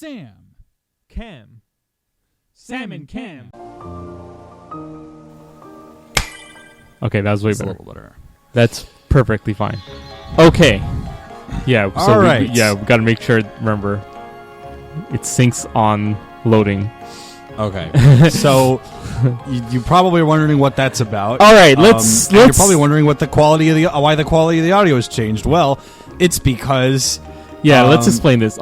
Sam. Cam. Salmon Cam. Okay, that was way That's a better. little better. That's perfectly fine. Okay. Yeah, so All right. we got to make sure, remember, it syncs on loading. Okay. So you probably are wondering what that's about. All right, let's You're probably wondering what the quality of why the quality of the audio has changed. Well, it's because let's explain this.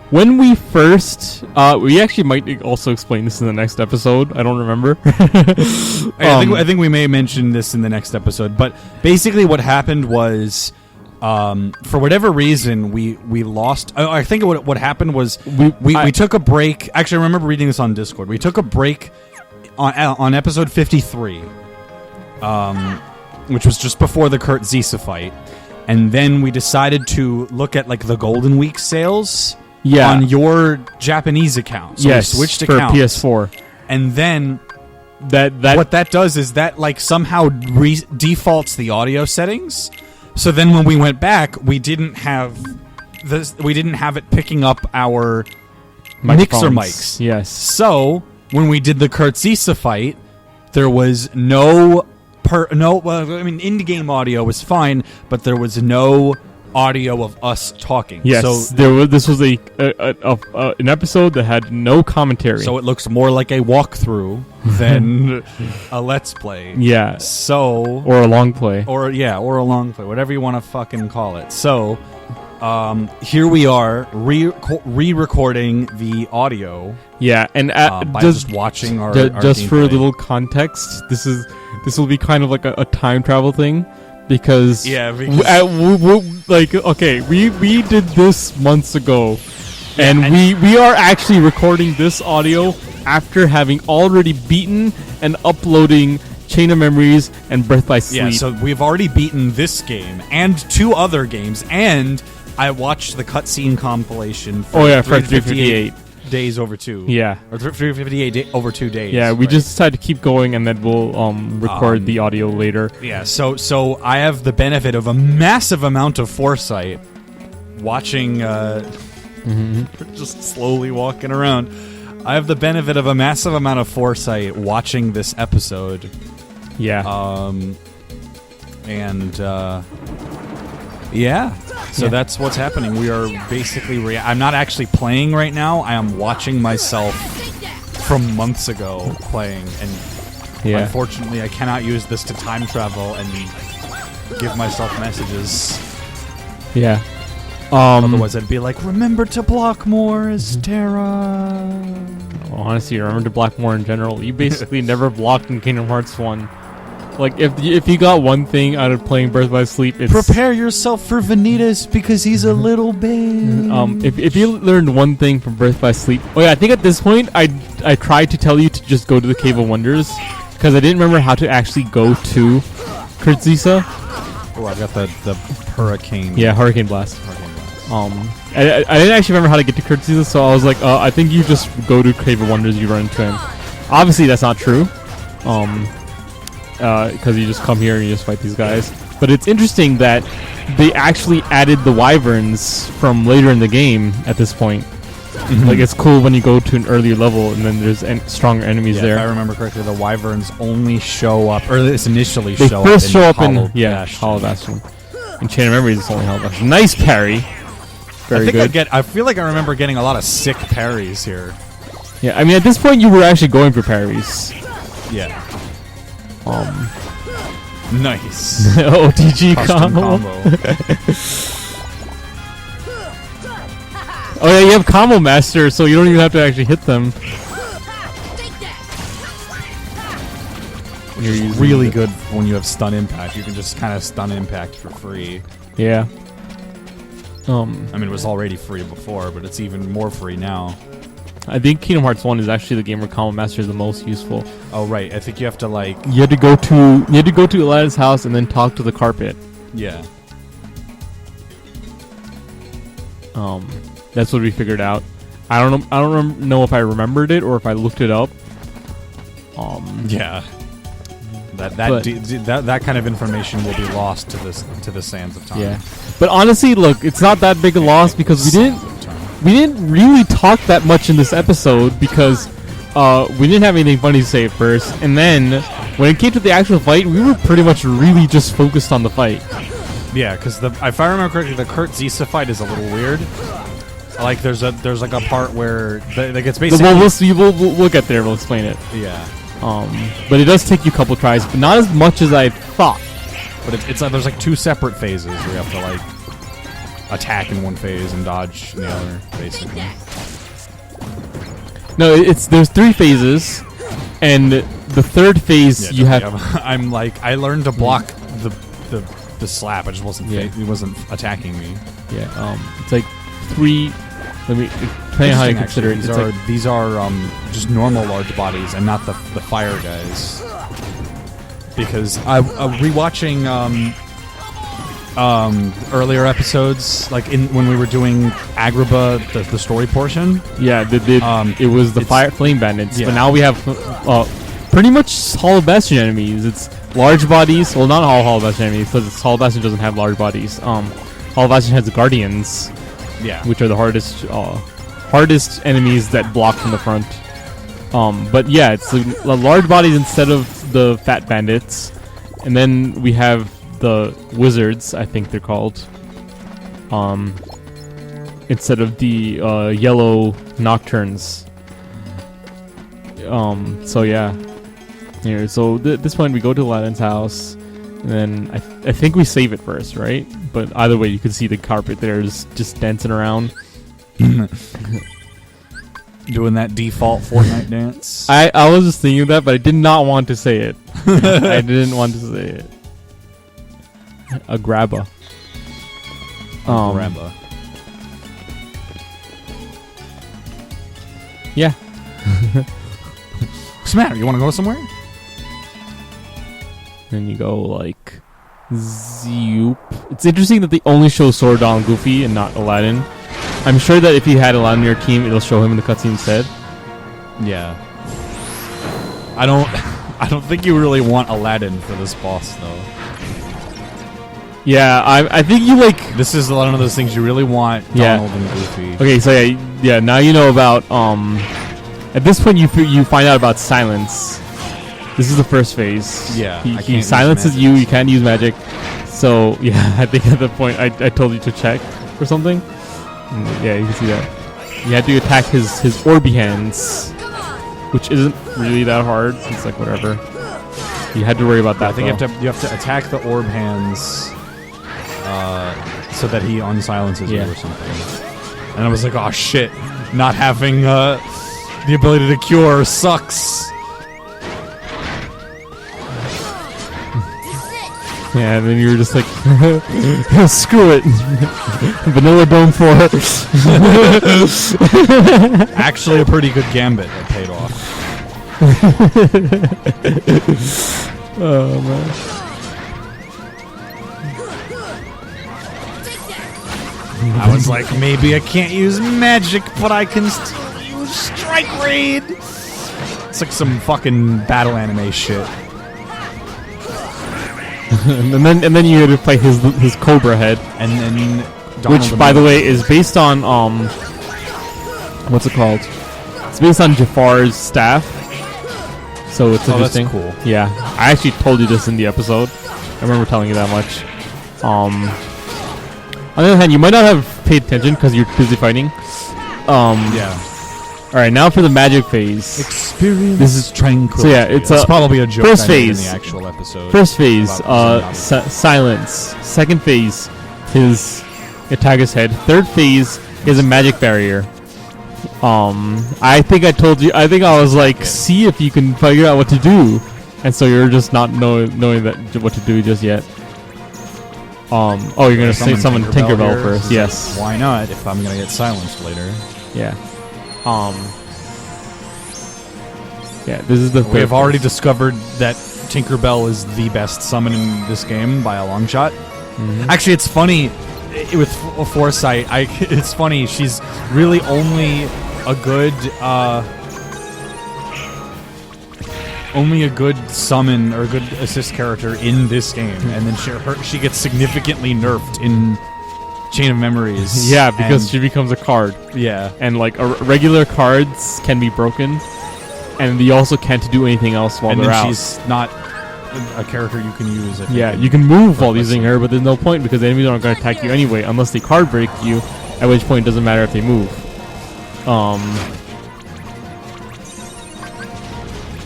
When we first, we actually might also explain this in the next episode. I don't remember. I think we may mention this in the next episode. But basically, what happened was, for whatever reason, we lost. I think what happened was we took a break. Actually, I remember reading this on Discord. We took a break on episode 53, which was just before the Kurt Zisa fight, and then we decided to look at like the Golden Week sales. Yeah. On your Japanese account. So yes, we switched for accounts. PS4. And then that what that does is that like somehow defaults the audio settings. So then when we went back, we didn't have it picking up our mixer mics. Yes. So when we did the Kurt Zisa fight, there was in-game audio was fine, but there was no audio of us talking. Yes, so this was an episode that had no commentary. So it looks more like a walkthrough than a let's play. Yeah. So or a long play. Or a long play, whatever you want to fucking call it. So here we are re-recording the audio. Yeah, and by just watching our just gameplay. for a little context, this will be kind of like a time travel thing. Because we did this months ago, and we are actually recording this audio after having already beaten and uploading Chain of Memories and Birth by Sleep. Yeah, so we've already beaten this game and 2 other games, and I watched the cutscene compilation for 358 days over 2. Yeah. Or 358 over 2 days. Yeah, we just decided to keep going, and then we'll record the audio later. Yeah, so I have the benefit of a massive amount of foresight watching, just slowly walking around. I have the benefit of a massive amount of foresight watching this episode. Yeah. So that's what's happening. We are basically I'm not actually playing right now. I am watching myself from months ago playing, and unfortunately I cannot use this to time travel and give myself messages. Yeah. Otherwise I'd be like, remember to block more, Estera. Honestly, remember to block more in general. You basically never blocked in Kingdom Hearts 1. Like, if you got one thing out of playing Birth by Sleep, it's... Prepare yourself for Vanitas, because he's a little big. If you learned one thing from Birth by Sleep... Oh yeah, I think at this point, I tried to tell you to just go to the Cave of Wonders, because I didn't remember how to actually go to Kurt Zisa. Oh, I got the Hurricane. Yeah, Hurricane Blast. I didn't actually remember how to get to Kurt Zisa, so I was like, I think you just go to Cave of Wonders, you run into him. Obviously, that's not true. Because you just come here and you just fight these guys. But it's interesting that they actually added the wyverns from later in the game at this point. Like, it's cool when you go to an earlier level and then there's stronger enemies there. If I remember correctly, the wyverns only show up, or at initially they show first up show up in Hollow Bastion. In Chain of Memories, it's only Hollow Bastion. Nice parry. Very good. I feel like I remember getting a lot of sick parries here. Yeah, I mean, at this point, you were actually going for parries. Yeah. Nice. OTG Custom combo. Oh yeah, you have Combo Master, so you don't even have to actually hit them. Which is really good when you have Stun Impact. You can just kind of Stun Impact for free. Yeah. I mean, it was already free before, but it's even more free now. I think Kingdom Hearts 1 is actually the game where Combo Master is the most useful. Oh right, I think you have to like... You had to go to Aladdin's house and then talk to the carpet. Yeah. That's what we figured out. I don't know if I remembered it or if I looked it up. Yeah. That kind of information will be lost to the sands of time. Yeah. But honestly, look, it's not that big a loss because we didn't we didn't really talk that much in this episode because we didn't have anything funny to say at first, and then when it came to the actual fight, we were pretty much really just focused on the fight. Yeah, because if I remember correctly, the Kurt Zisa fight is a little weird. Like there's like a part where like it's basically We'll get there. We'll explain it. Yeah. But it does take you a couple tries, but not as much as I thought. But it's there's like 2 separate phases where you have to like attack in one phase and dodge in the other, basically. No, there's 3 phases, and the third phase you have. I'm like I learned to block the slap. I just wasn't. Yeah. It wasn't attacking me. Yeah. It's like 3. Let me depending on how you consider it. These are just normal large bodies and not the fire guys. Because I rewatching earlier episodes, like when we were doing Agrabah, the story portion. Yeah, it was the flame bandits, but now we have pretty much Hollow Bastion enemies. It's large bodies. Well, not all Hollow Bastion enemies, because Hollow Bastion doesn't have large bodies. Hollow Bastion has the Guardians, which are the hardest enemies that block from the front. But yeah, it's the large bodies instead of the fat bandits, and then we have the wizards, I think they're called, instead of the yellow nocturnes. So yeah, here. So this point we go to Aladdin's house, and then I think we save it first, right? But either way, you can see the carpet there is just dancing around. Doing that default Fortnite dance. I was just thinking of that, but I did not want to say it. I didn't want to say it. A grabba. Grabba. Yeah. What's the matter? You want to go somewhere? Then you go like zoop. It's interesting that they only show Sordon and Goofy and not Aladdin. I'm sure that if you had Aladdin on your team, it'll show him in the cutscene instead. Yeah. I don't think you really want Aladdin for this boss though. Yeah, I think you like. This is one of those things you really want. Donald and Goofy. Okay, so yeah. Now you know about. At this point, you find out about silence. This is the first phase. Yeah, he silences you. You can't use magic. So yeah, I think at the point I told you to check for something. Yeah, you can see that. You had to attack his Orby hands, which isn't really that hard. It's like whatever. You had to worry about that. I think you have to attack the orb hands, so that he unsilences you or something. And I was like, oh shit, not having the ability to cure sucks. Yeah, and then you were just like, screw it. Vanilla Dome 4. Actually, a pretty good gambit that paid off. Oh, man. I was like, maybe I can't use magic, but I can still use Strike Raid. It's like some fucking battle anime shit. and then you had to fight his Cobra head, and then Donald, which by the way is based on what's it called? It's based on Jafar's staff, so it's interesting. That's cool. Yeah, I actually told you this in the episode. I remember telling you that much. On the other hand, you might not have paid attention because you're busy fighting. Yeah. All right, now for the magic phase. Experience. This is tranquil. So yeah, it's probably a joke. First phase in the actual episode. First phase, silence. Second phase, his attack his head. Third phase is a magic barrier. I think I told you. I think I was like, see if you can figure out what to do, and so you're just not knowing that what to do just yet. Oh, you're gonna say summon Tinkerbell first. Yes. Why not? If I'm gonna get silenced later. Yeah. Yeah, this is the. We have already discovered that Tinkerbell is the best summon in this game by a long shot. Mm-hmm. Actually, it's funny with Foresight. It's funny. She's really only a good summon or a good assist character in this game, and then she gets significantly nerfed in chain of memories. Yeah, because she becomes a card. Yeah. And like regular cards can be broken, and they also can't do anything else while they're out. She's not a character you can use. Yeah, you can move while using her, but there's no point because the enemies aren't going to attack you anyway, unless they card break you, at which point it doesn't matter if they move.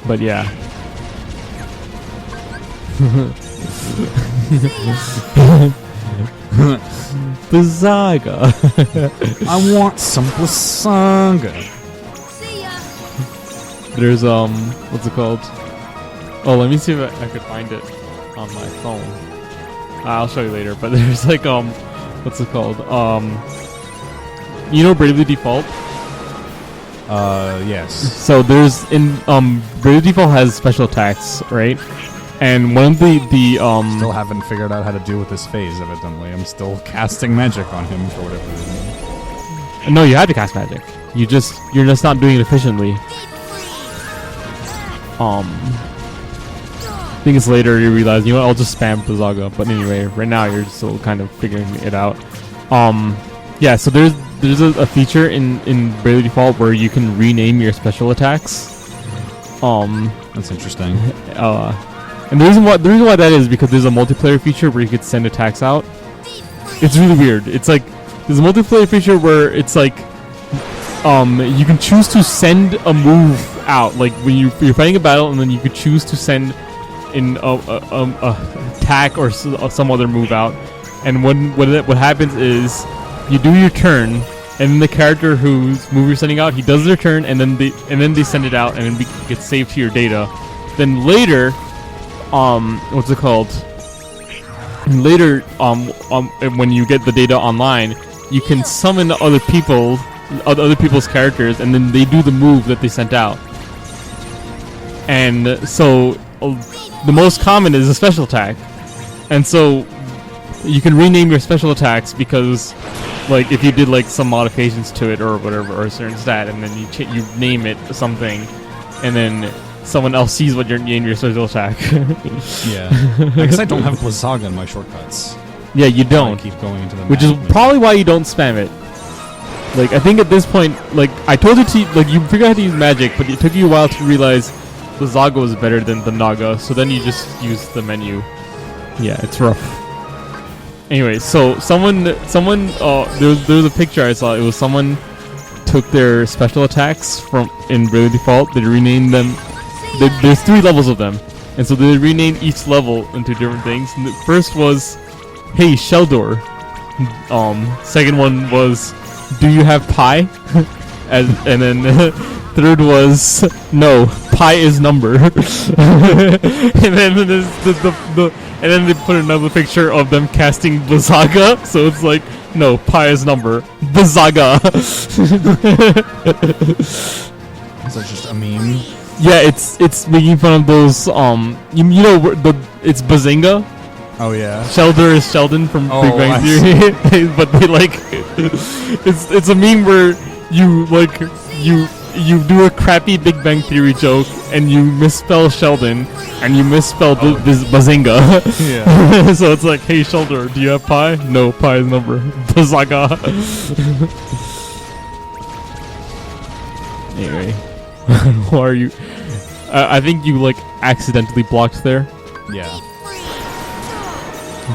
But yeah. BLIZZAGA. I want some BLIZZAGA. There's what's it called? Oh, let me see if I could find it on my phone. I'll show you later. But there's like what's it called? You know Bravely Default? Yes. So there's Bravely Default has special attacks, right? And one of the still haven't figured out how to deal with this phase. Evidently, I'm still casting magic on him for whatever reason. No, you had to cast magic. You're just not doing it efficiently. I think it's later you realize, you know what, I'll just spam BLIZZAGA. But anyway, right now you're still kind of figuring it out. Yeah, so there's a feature in Bravely Default where you can rename your special attacks. That's interesting. And the reason why that is because there's a multiplayer feature where you could send attacks out. It's really weird. It's like there's a multiplayer feature where it's like you can choose to send a move out, like when you're fighting a battle, and then you could choose to send in a attack or some other move out. And what happens is you do your turn, and then the character whose move you're sending out, he does their turn, and then they send it out, and then it gets saved to your data. Then later, what's it called? And later, when you get the data online, you can summon other people's characters, and then they do the move that they sent out. And so, the most common is a special attack, and so you can rename your special attacks because, like, if you did like some modifications to it or whatever, or a certain stat, and then you name it something, and then someone else sees what you name your special attack. Yeah, I guess I don't have BLIZZAGA in my shortcuts. Yeah, you don't. I keep going into the which is probably why you don't spam it. Like, I think at this point, like, I told you to, like, you figured out how to use magic, but it took you a while to realize BLIZZAGA was better than the Naga, so then you just use the menu. Yeah, it's rough. Anyway, so someone, there was a picture I saw. It was someone took their special attacks from in Bravely Default. They renamed them. There's 3 levels of them, and so they renamed each level into different things. And the first was, "Hey, Sheldor." Second one was, "Do you have pie?" and then third was, "No, pi is number." And then there's and then they put another picture of them casting BLIZZAGA, so it's like, "No, pi is number, BLIZZAGA." Is that just a meme? Yeah, it's making fun of those you know it's Bazinga. Oh yeah. Sheldor is Sheldon from Big Bang Theory, but they like it's a meme where you do a crappy Big Bang Theory joke and you misspell Sheldon and you misspell Bazinga. Yeah. So it's like, "Hey Sheldor, do you have pie?" "No, pie is number, BLIZZAGA." Anyway, who are you? I think you like accidentally blocked there. Yeah.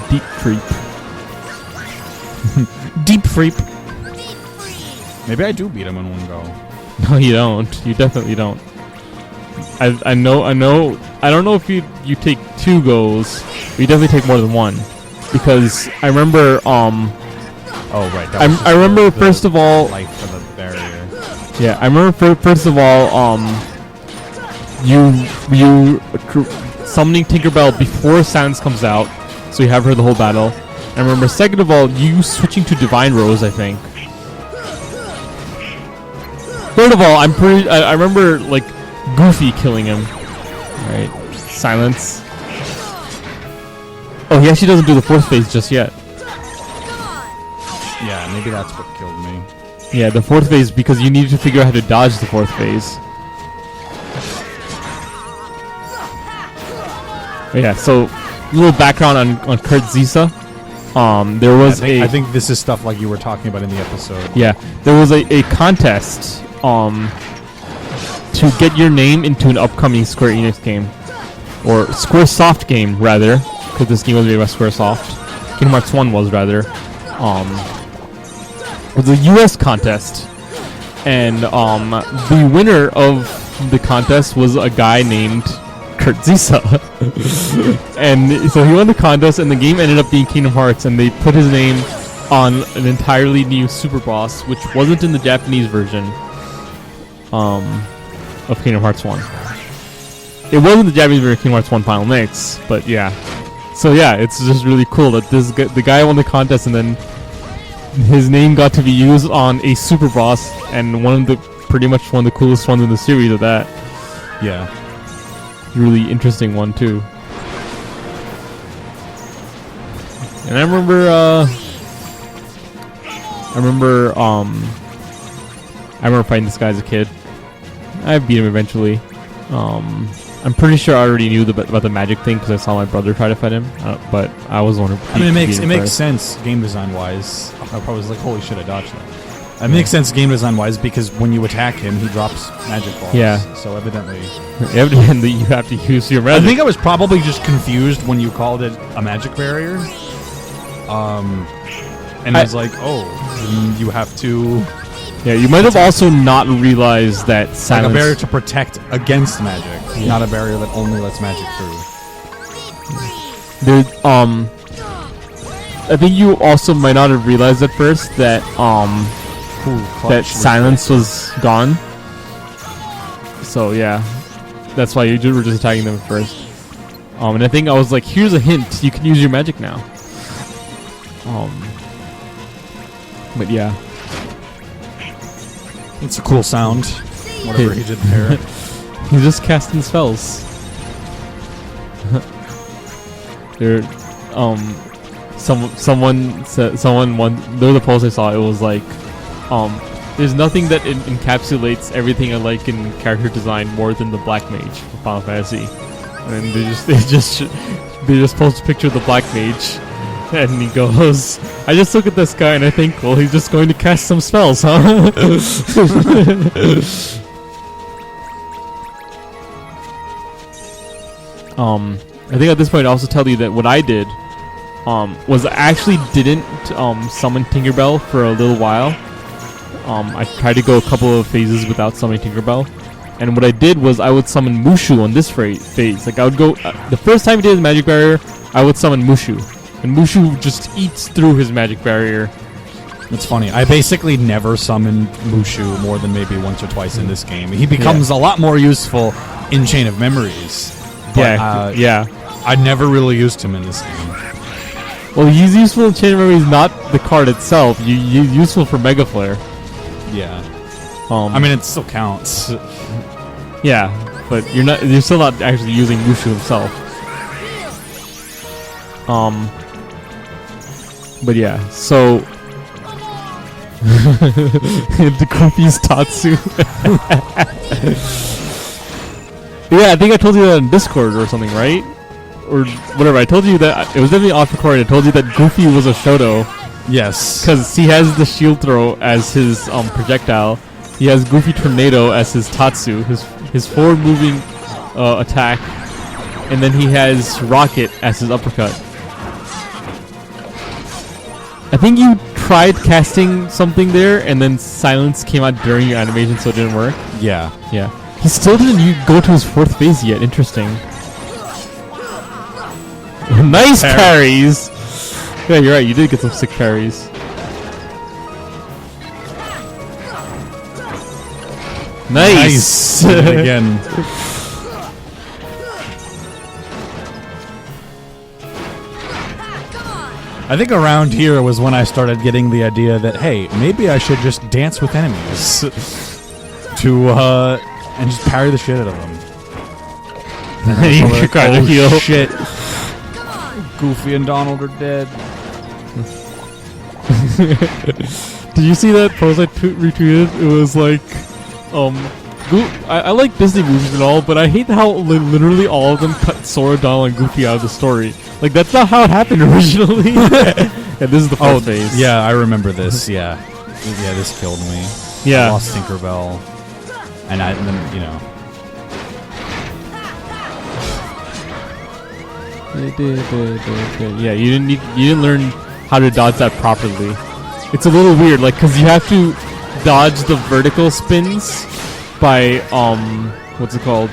Deep creep. Deep creep. Maybe I do beat him in one go. No, you don't. You definitely don't. I know. I don't know if you take 2 goes. But you definitely take more than 1, because I remember. Oh right. I remember first of all. Life for the barrier. Yeah, I remember first of all. You summoning Tinkerbell before Sans comes out, so you have her the whole battle. I remember second of all you switching to Divine Rose, I think. Third of all, I remember like Goofy killing him. Right. Silence. Oh, he actually doesn't do the 4th phase just yet. Yeah, maybe that's what killed me. Yeah, the 4th phase, because you need to figure out how to dodge the 4th phase. But yeah, so a little background on Kurt Zisa. there was I think this is stuff like you were talking about in the episode. Yeah, there was a contest to get your name into an upcoming Square Enix game, or Squaresoft game rather, because this game was made by Squaresoft. Kingdom Hearts 1 was rather. It was a U.S. contest, and the winner of the contest was a guy named Kurt Zisa. And so he won the contest, and the game ended up being Kingdom Hearts, and they put his name on an entirely new Super Boss, which wasn't in the Japanese version of Kingdom Hearts 1. It wasn't the Japanese version of Kingdom Hearts 1 Final Mix, but yeah. So yeah, it's just really cool that the guy won the contest, and then his name got to be used on a Super Boss, and pretty much one of the coolest ones in the series of that. Yeah. Really interesting one too. And I remember fighting this guy as a kid. I beat him eventually. I'm pretty sure I already knew about the magic thing because I saw my brother try to fight him, but I was the one who. I mean, it makes sense game design wise. I probably was like, "Holy shit, I dodged that." It makes sense game design wise because when you attack him, he drops magic balls. Yeah. So evidently, you have to use your magic. I think I was probably just confused when you called it a magic barrier. And I was like, "Oh, you have to." Yeah, you might have also not realized that silence... Like a barrier to protect against magic, not a barrier that only lets magic through. I think you also might not have realized at first that that silence was gone. So yeah, that's why you were just attacking them first. And I think I was like, here's a hint, you can use your magic now. But yeah. It's a cool sound. Whatever he did there. He's just casting spells. There, someone there was a post I saw. It was like, there's nothing that encapsulates everything I like in character design more than the Black Mage from Final Fantasy. And they just post a picture of the Black Mage. And he goes, I just look at this guy and I think, well, he's just going to cast some spells, huh? I think at this point I'll also tell you that what I did was I actually didn't summon Tinkerbell for a little while. I tried to go a couple of phases without summoning Tinkerbell. And what I did was I would summon Mushu on this phase. Like I would go, the first time he did his magic barrier, I would summon Mushu. And Mushu just eats through his magic barrier. It's funny. I basically never summoned Mushu more than maybe once or twice in this game. He becomes a lot more useful in Chain of Memories. But, I never really used him in this game. Well, he's useful in Chain of Memories, not the card itself. He's useful for Mega Flare. Yeah. I mean, it still counts. Yeah, but you're still not actually using Mushu himself. But yeah, so the Goofy's Tatsu. Yeah, I think I told you that in Discord or something, right? Or whatever. I told you that it was definitely off recording. I told you that Goofy was a Shoto. Yes, because he has the shield throw as his projectile. He has Goofy Tornado as his Tatsu, his forward moving attack, and then he has Rocket as his uppercut. I think you tried casting something there, and then silence came out during your animation, so it didn't work. Yeah. Yeah. He still didn't go to his 4th phase yet. Interesting. Nice parries! Yeah, you're right. You did get some sick parries. Nice! Again. I think around here was when I started getting the idea that, hey, maybe I should just dance with enemies and just parry the shit out of them. You got to heal. Shit. Goofy and Donald are dead. Did you see that post I retweeted? It was like, I like Disney movies and all, but I hate how literally all of them cut Sora, Donald, and Goofy out of the story. Like, that's not how it happened originally. Yeah, this is the fourth phase. Yeah, I remember this. Yeah, yeah, this killed me. Yeah. I lost Tinkerbell, and then you know. Yeah, you didn't learn how to dodge that properly. It's a little weird, like, because you have to dodge the vertical spins by what's it called?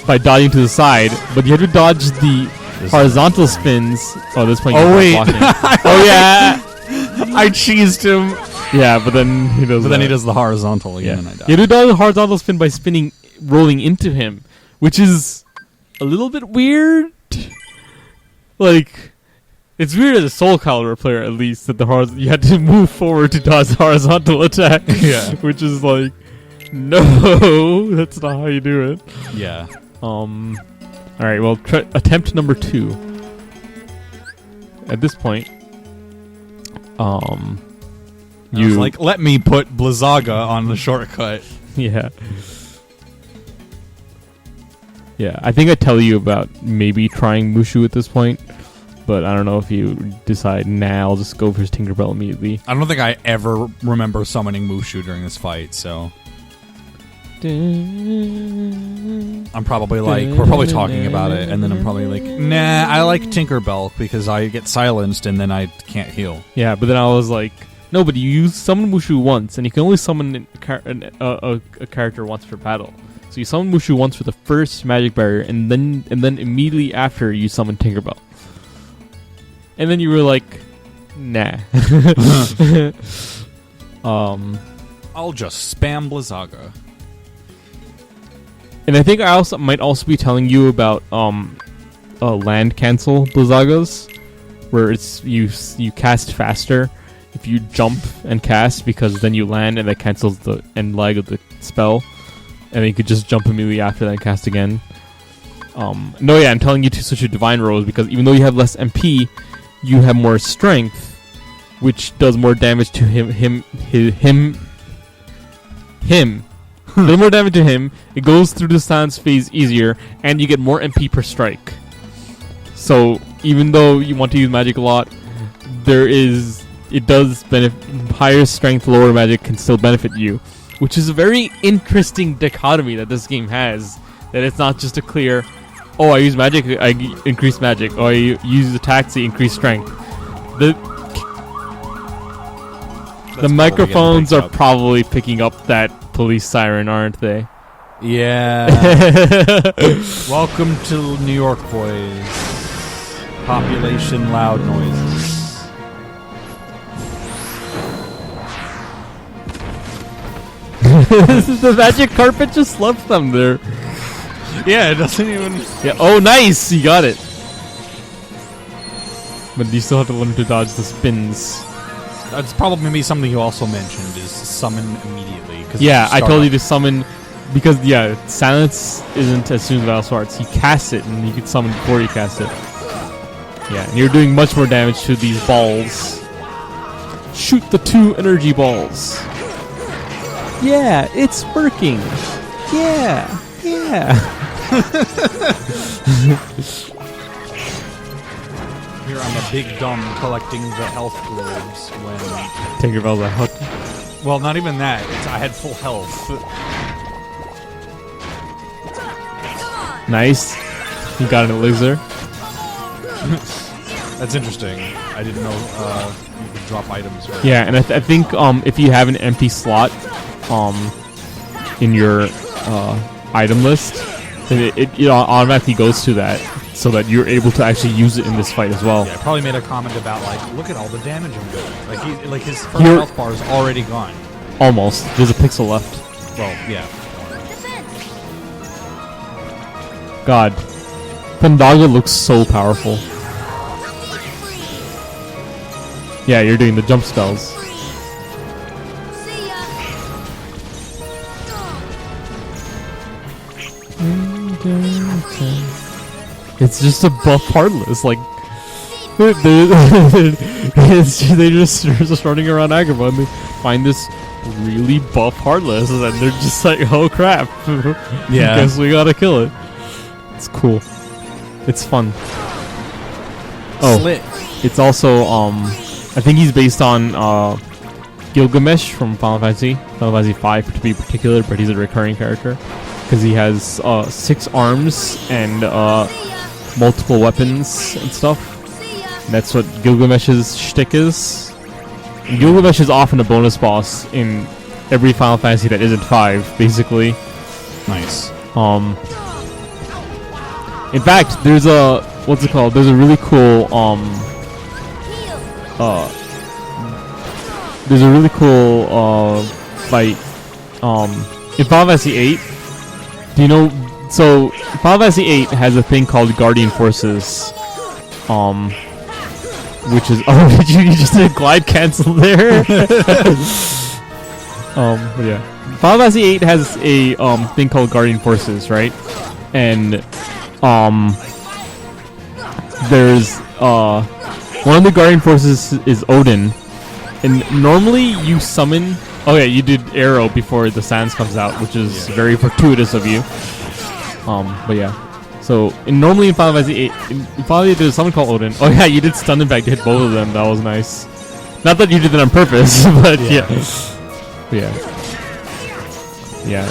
By dodging to the side, but you have to dodge the horizontal spins. Oh, this point. Oh wait. Oh yeah. I cheesed him. Yeah, but then he does. But then he does the horizontal again, and I die. You have to dodge the horizontal spin by rolling into him, which is a little bit weird. Like, it's weird as a Soul Calibur player, at least, that you had to move forward to dodge the horizontal attack. Yeah. Which is like, no, that's not how you do it. Yeah. Alright, well, attempt number 2. At this point, You was like, let me put BLIZZAGA on the shortcut. Yeah. Yeah, I think I tell you about maybe trying Mushu at this point, but I don't know if you decide, nah, I'll just go for Tinkerbell immediately. I don't think I ever remember summoning Mushu during this fight, so... I'm probably like, we're probably talking about it, and then I'm probably like, nah, I like Tinkerbell because I get silenced and then I can't heal. Yeah, but then I was like, no, but you summon Mushu once, and you can only summon a character once per battle. So you summon Mushu once for the first magic barrier, and then immediately after you summon Tinkerbell. And then you were like, nah. I'll just spam BLIZZAGA. And I think I might also be telling you about land cancel BLIZZAGAs, where it's you cast faster if you jump and cast, because then you land and that cancels the end leg of the spell. And then you could just jump immediately after that and cast again. No, yeah, I'm telling you to switch to Divine Rose because even though you have less MP, you have more strength, which does more damage to him. Does more damage to him. It goes through the silence phase easier, and you get more MP per strike. So even though you want to use magic a lot, it does benefit. Higher strength, lower magic can still benefit you. Which is a very interesting dichotomy that this game has. That it's not just a clear, oh, I use magic, I increase magic. Oh, I use attacks, I increase strength. The microphones are probably picking up that police siren, aren't they? Yeah. Welcome to New York, boys. Population loud noises. The magic carpet just left them there. Yeah, it doesn't even... Yeah. Oh, nice! You got it. But you still have to learn to dodge the spins. That's probably maybe something you also mentioned, is summon immediately. Yeah, I told you to summon... Because, yeah, silence isn't as soon as Battle Swords. You cast it, and you can summon before you cast it. Yeah, and you're doing much more damage to these balls. Shoot the 2 energy balls. Yeah, it's working. Yeah. Here I'm a big dumb collecting the health globes when... Tinkerbell's out. Well, not even that. I had full health. Nice. You got an elixir. That's interesting. I didn't know you could drop items. Right? Yeah, and I think if you have an empty slot in your item list, then it automatically goes to that, so that you're able to actually use it in this fight as well. Yeah, I probably made a comment about like, look at all the damage I'm doing. Like his first health bar is already gone. Almost. There's a pixel left. Well, yeah. God, Pandaga looks so powerful. Yeah, you're doing the jump spells. It's just a buff Heartless, like they're just running around Agrabah and they find this really buff Heartless and they're just like, oh crap. Yeah. Guess we gotta kill it. It's cool. It's fun. Oh, Slit. it's also I think he's based on Gilgamesh from Final Fantasy V to be particular, but he's a recurring character because he has 6 arms and multiple weapons and stuff. And that's what Gilgamesh's shtick is. And Gilgamesh is often a bonus boss in every Final Fantasy that isn't 5, basically. Nice. In fact, there's a There's a really cool fight in Final Fantasy 8. Do you know? So Final Fantasy 8 has a thing called Guardian Forces, which is did you just did glide cancel there? Yeah. Final Fantasy 8 has a thing called Guardian Forces, right? And there's one of the Guardian Forces is Odin, and normally you summon. Oh yeah, you did arrow before the Sans comes out, which is very fortuitous of you. But yeah. So normally in Final Fantasy 8, there's someone called Odin. Oh yeah, you did stun and back to hit both of them. That was nice. Not that you did that on purpose, but yeah. Yeah.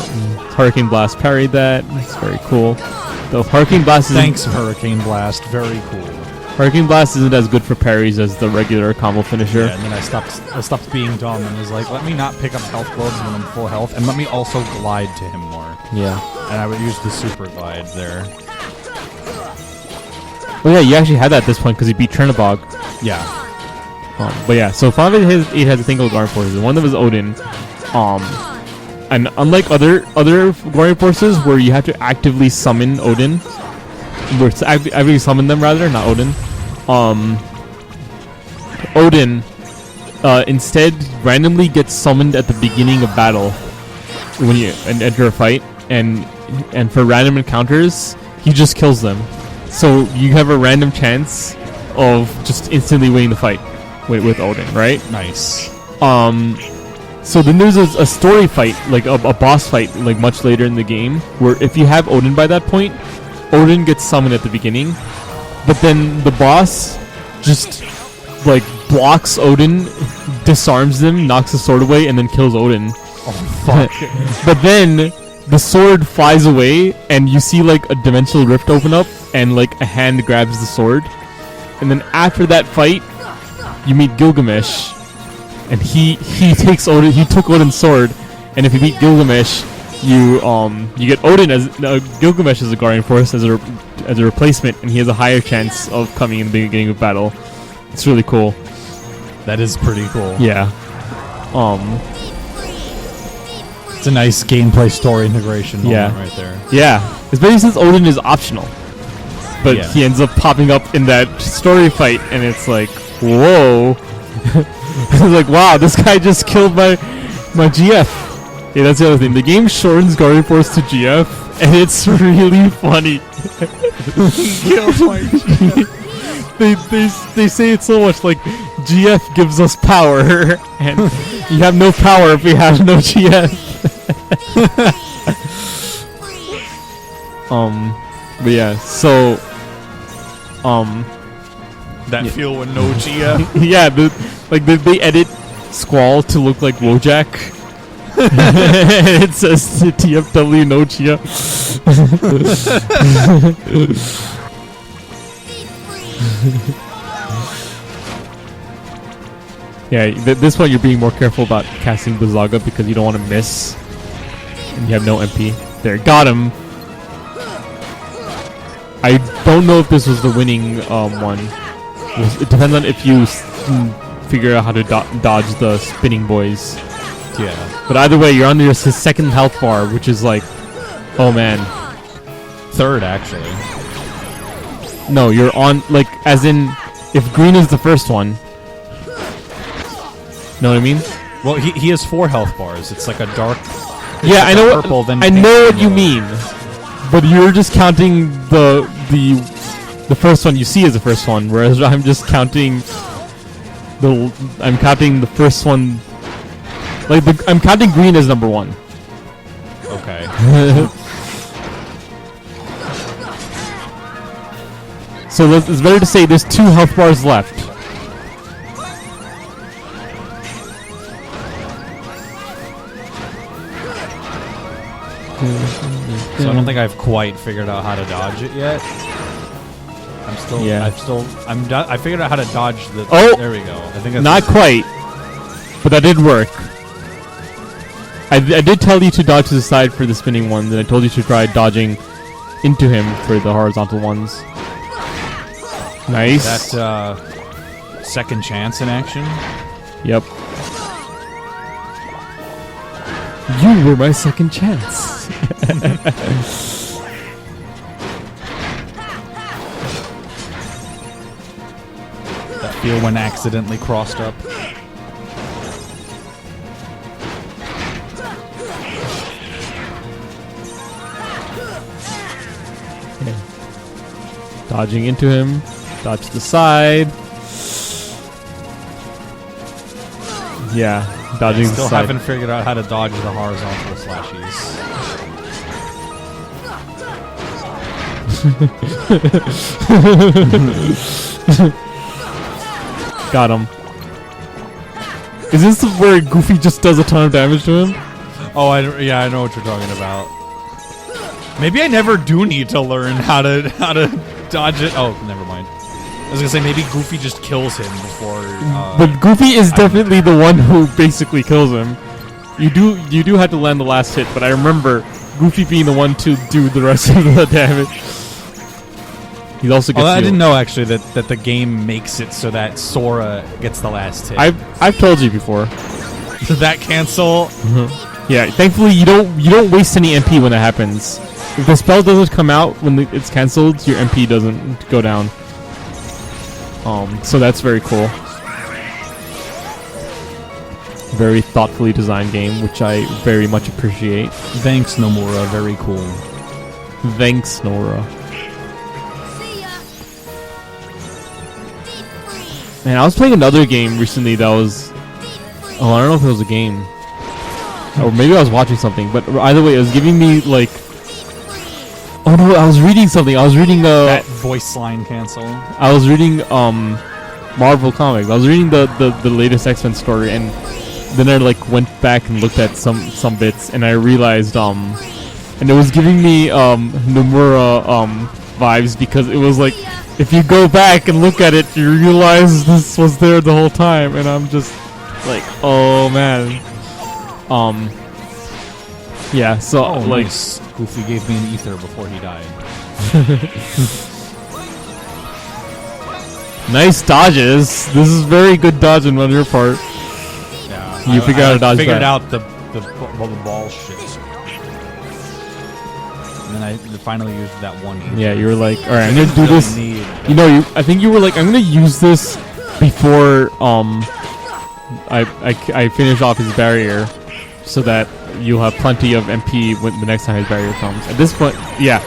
Hurricane Blast parried that. It's very cool. The Hurricane Blast is Thanks, Hurricane Blast. Very cool. Hurricane Blast isn't as good for parries as the regular combo finisher. Yeah, and then I stopped being dumb and was like, let me not pick up health globes when I'm full health, and let me also glide to him more. Yeah. And I would use the super glide there. Oh yeah, you actually had that at this point because you beat Chernobog. Yeah. But yeah, so Final Fantasy 8 has a thing called Guardian Forces. One of them is Odin. And unlike other Guardian Forces where you have to actively summon Odin, where to actively summon them rather, not Odin. Odin instead randomly gets summoned at the beginning of battle when you enter a fight, and for random encounters he just kills them. So you have a random chance of just instantly winning the fight with Odin, right? Nice. So then there's a story fight, like a boss fight, like much later in the game, where if you have Odin by that point, Odin gets summoned at the beginning, but then the boss just like blocks Odin, disarms him, knocks the sword away, and then kills Odin. Oh fuck! But then the sword flies away, and you see like a dimensional rift open up, and like a hand grabs the sword, and then after that fight, you meet Gilgamesh. And he takes Odin. He took Odin's sword, and if you beat Gilgamesh, you get Odin as Gilgamesh as a Guardian Force as a replacement, and he has a higher chance of coming in the beginning of battle. It's really cool. That is pretty cool. Yeah. It's a nice gameplay story integration moment right there. Yeah. Especially since Odin is optional, but he ends up popping up in that story fight, and it's like, whoa. I was like, wow, this guy just killed my GF. Yeah, that's the other thing. The game shortens Guardian Force to GF, and it's really funny. Killed my GF. They say it so much, like, GF gives us power, and you have no power if you have no GF. But yeah, so, that feel with no GF. Yeah, they edit Squall to look like WoJack. It says TFW no GF. Yeah, this one you're being more careful about casting BLIZZAGA because you don't want to miss. And you have no MP. There, got him. I don't know if this was the winning one. It depends on if you figure out how to dodge the spinning boys. Yeah. But either way, you're on your second health bar, which is like, oh man. Third, actually. No, you're on, like, as in, if green is the first one. Know what I mean? Well, he has 4 health bars. It's like a dark. Yeah, like I know. Purple, then I know what you mean. But you're just counting the first one you see as the first one, whereas I'm just counting the first one. Like I'm counting green as number 1. Okay. So it's better to say there's 2 health bars left. So I don't think I've quite figured out how to dodge it yet. I figured out how to dodge the. Oh, there we go. I think that's not quite, but that did work. I did tell you to dodge to the side for the spinning ones, and I told you to try dodging into him for the horizontal ones. Nice. That second chance in action. Yep. You were my second chance. That feel when accidentally crossed up. Okay. Dodging into him. Dodge to the side. Yeah, dodging to the Still side. haven't figured out how to dodge the horizontal slashies. Got him. Is this where Goofy just does a ton of damage to him? Oh, yeah, I know what you're talking about. Maybe I never do need to learn how to dodge it. Oh, never mind. I was gonna say maybe Goofy just kills him before. But Goofy is definitely the one who basically kills him. You do have to land the last hit, but I remember Goofy being the one to do the rest of the damage. He also gets. I didn't know actually that the game makes it so that Sora gets the last hit. I've told you before. Did that cancel? Mm-hmm. Yeah. Thankfully, you don't waste any MP when that happens. If the spell doesn't come out when it's cancelled, your MP doesn't go down. So that's very cool. Very thoughtfully designed game, which I very much appreciate. Thanks, Nomura. Very cool. Thanks, Nora. Man, I was playing another game recently that was... Oh, I don't know if it was a game. Or maybe I was watching something, but either way, it was giving me, like... Oh no, I was reading something. I was reading that voice line cancel. I was reading Marvel comics. I was reading the latest X-Men story, and then I like went back and looked at some bits, and I realized and it was giving me Nomura vibes, because it was like, if you go back and look at it, you realize this was there the whole time, and I'm just like, oh man. Yeah, so like nice. Goofy gave me an ether before he died. Nice dodges. This is very good dodging on your part. Yeah, you figured out how to dodge that. Figured out the ball shit. And then I finally used that one ether. Yeah, you were like, all right, I'm gonna do this. You know, I think you were like, I'm gonna use this before I finish off his barrier, so that you'll have plenty of MP when the next time his barrier comes. At this point, yeah.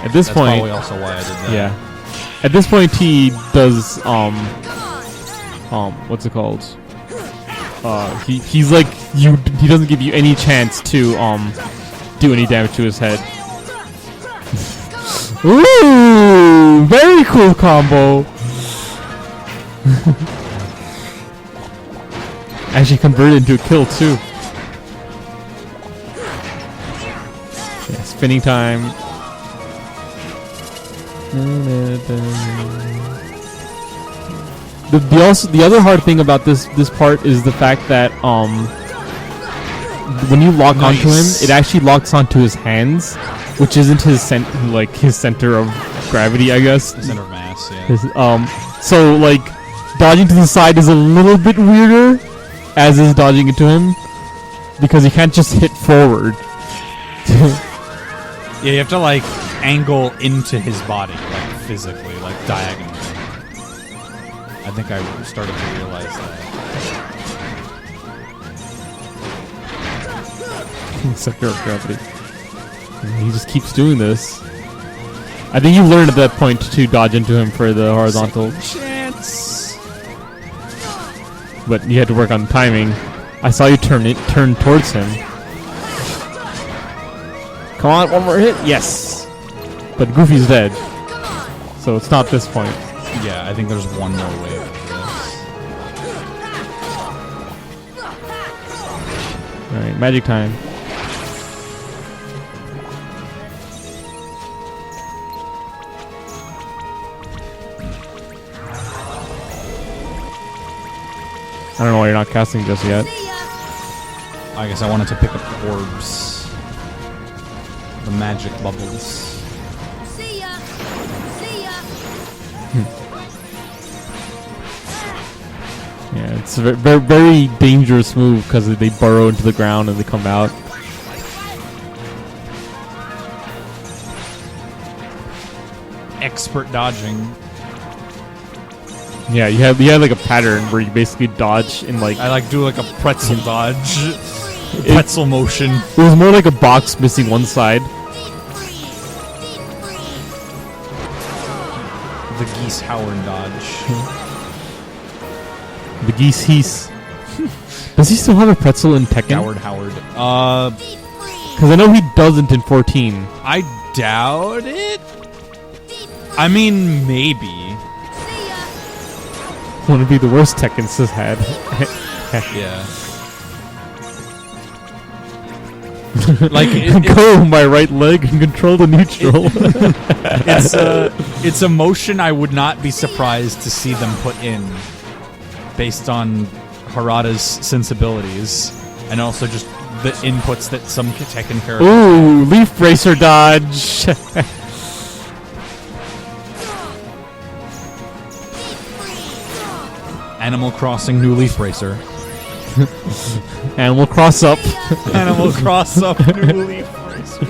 At this point, probably also why I did that. Yeah. At this point, he does what's it called? He's like you. He doesn't give you any chance to do any damage to his head. Ooh, very cool combo. Actually converted into a kill too. Yeah, spinning time. The other hard thing about this part is the fact that when you lock onto him, it actually locks onto his hands, which isn't his center of gravity, I guess. The center of mass, yeah. So like dodging to the side is a little bit weirder, as is dodging into him, because you can't just hit forward. Yeah, you have to like angle into his body, like physically, like diagonally. I think I started to realize that. Center of gravity. And he just keeps doing this. I think you learned at that point to dodge into him for the horizontal. Chance. But you had to work on timing. I saw you turn towards him. Come on, one more hit. Yes. But Goofy's dead. So it's not this point. Yeah, I think there's one more wave after this. Alright, magic time. I don't know why you're not casting just yet. I guess I wanted to pick up the orbs. The magic bubbles. See ya. See ya. Yeah, it's a very, very dangerous move because they burrow into the ground and they come out. Expert dodging. Yeah, you have like a pattern where you basically dodge in like. I like do like a pretzel dodge. Pretzel motion. It was more like a box missing one side. The geese Howard dodge. The geese he's. Does he still have a pretzel in Tekken? Howard. Because I know he doesn't in 14. I doubt it. I mean, maybe. Wouldn't be the worst Tekken has had. Yeah. Like go my right leg and control the neutral. It's a motion I would not be surprised to see them put in, based on Harada's sensibilities, and also just the inputs that some Tekken characters. Ooh, leaf racer dodge. Animal Crossing New Leaf Racer. Animal cross up. Animal Cross Up New Leaf Racer.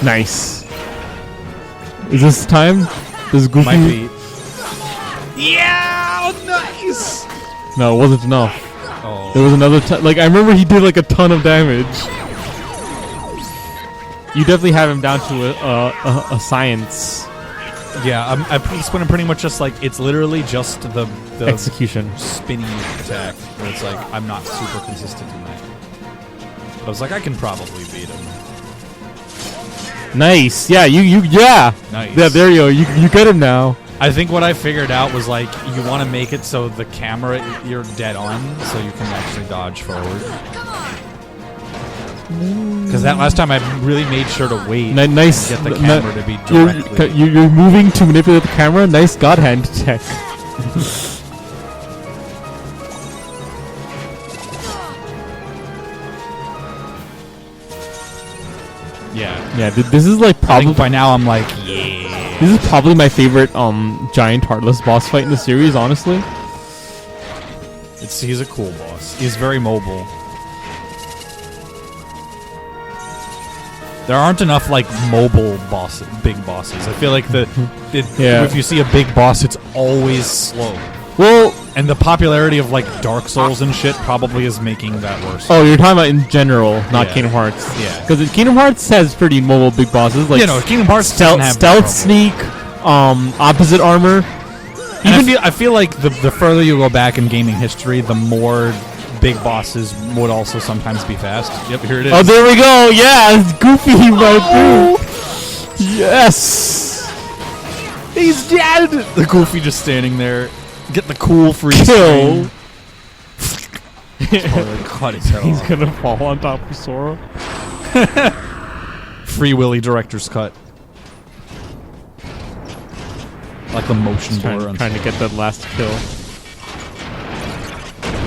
Nice. Is this time? Does Goofy? Might be. Yeah, nice. No, it wasn't enough. Oh. There was another like I remember he did like a ton of damage. You definitely have him down to a science. Yeah, it's been pretty much just like it's literally just the Execution. spinny attack where it's like I'm not super consistent in that. But I was like I can probably beat him. Nice. Yeah, yeah. Nice. Yeah, there you go. You get him now. I think what I figured out was like you want to make it so the camera you're dead on, so you can actually dodge forward. Because that last time I really made sure to wait. Nice. And get the camera to be directly. You're moving to manipulate the camera. Nice God hand tech. Yeah. Yeah. This is like I probably think by now I'm like, yeah. This is probably my favorite giant heartless boss fight in the series. Honestly. He's a cool boss. He's very mobile. There aren't enough like mobile big bosses. I feel like if you see a big boss, it's always slow. Well, and the popularity of like Dark Souls and shit probably is making that worse. Oh, you're talking about in general, not Yeah. Kingdom Hearts. Yeah. Because Kingdom Hearts has pretty mobile big bosses, like Kingdom Hearts doesn't have stealth that sneak, opposite armor. And I feel like the further you go back in gaming history, the more big bosses would also sometimes be fast. Yep, here it is. Oh, there we go. Yeah, it's Goofy right through. Yes. He's dead. The Goofy just standing there. Get the cool free Kill. Cut his head He's off. gonna fall on top of Sora. Free Willy director's cut. Like the motion blur. Trying to get that last kill.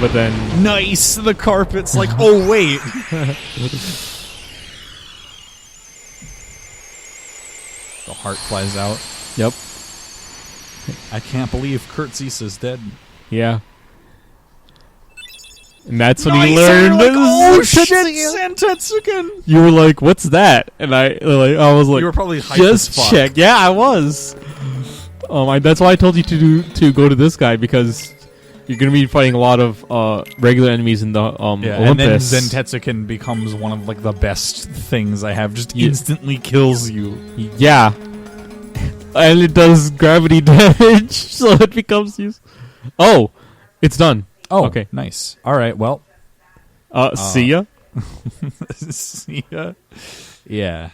But then Nice. The carpet's like, oh wait. The heart flies out. Yep. I can't believe Kurt Zeus is dead. Yeah. And that's when Nice, he learned. and you're like, oh shit, Tetsuya. Sentetsuken. You were like, "What's that?" And I was like, You were probably hyped "Just as fuck. check." Yeah, I was. That's why I told you to go to this guy, because you're gonna be fighting a lot of regular enemies in the Olympus. And then Zentetsuken becomes one of like the best things I have. Just instantly kills you. Yeah. And it does gravity damage, so it becomes use. Oh, it's done. Oh, okay, nice. All right, well, see ya. see ya. Yeah.